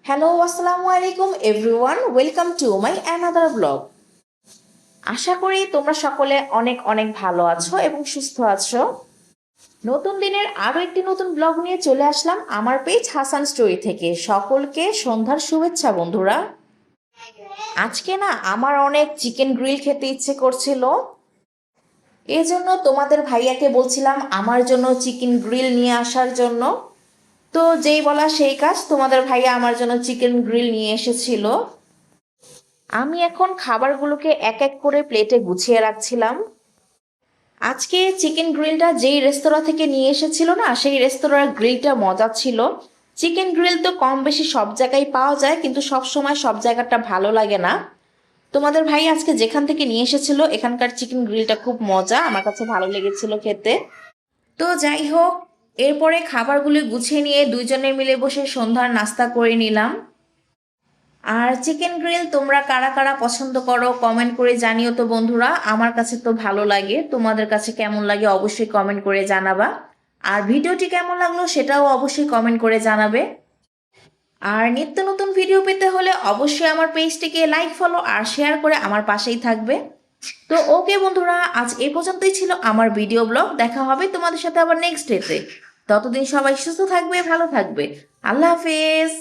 Hello আসসালামু আলাইকুম everyone, welcome to my another blog. আশা করি তোমরা সকলে অনেক অনেক ভালো আছো এবং সুস্থ আছো। নতুন দিনের আরও একটি নতুন ব্লগ নিয়ে চলে আসলাম আমার পেজ হাসান স্টোরি থেকে। সকলকে সন্ধ্যার শুভেচ্ছা বন্ধুরা। আজকে না আমার অনেক চিকেন গ্রিল খেতে ইচ্ছে করছিল, এজন্য তোমাদের ভাইয়াকে বলছিলাম আমার জন্য চিকেন গ্রিল নিয়ে আসার জন্য। তো যেই বলা সেই কাজ, তোমাদের ভাইয়া আমার জন্য চিকেন গ্রিল নিয়ে এসেছিল। আমি এখন খাবারগুলোকে এক এক করে প্লেটে গুছিয়ে রাখছিলাম। আজকে চিকেন গ্রিলটা যেই রেস্তোরাঁ থেকে নিয়ে এসেছিল না, সেই রেস্তোরাঁর গ্রিলটা মজা ছিল। চিকেন গ্রিল তো কম বেশি সব জায়গায় পাওয়া যায়, কিন্তু সব সময় সব জায়গাটা ভালো লাগে না। তোমাদের ভাই আজকে যেখান থেকে নিয়ে এসেছিল এখানকার চিকেন গ্রিলটা খুব মজা, আমার কাছে ভালো লেগেছিল খেতে। তো যাই হোক, এরপরে খাবারগুলি গুছিয়ে নিয়ে দুইজনে মিলে বসে সন্ধ্যার নাস্তা করে নিলাম। আর চিকেন গ্রিল তোমরা কারা কারা পছন্দ করো কমেন্ট করে জানিও তো বন্ধুরা। আমার কাছে তো ভালো লাগে, তোমাদের কাছে কেমন লাগে অবশ্যই কমেন্ট করে জানাবা। আর ভিডিওটি কেমন লাগলো সেটাও অবশ্যই কমেন্ট করে জানাবে। আর নিত্য নতুন ভিডিও পেতে হলে অবশ্যই আমার পেজটিকে লাইক, ফলো আর শেয়ার করে আমার পাশেই থাকবে। তো ওকে বন্ধুরা, আজ এই পর্যন্তই ছিল আমার ভিডিও ব্লগ। দেখা হবে তোমাদের সাথে আবার নেক্সট ডেতে। ততদিন সবাই সুস্থ থাকবে, ভালো থাকবে। আল্লাহ হাফেজ।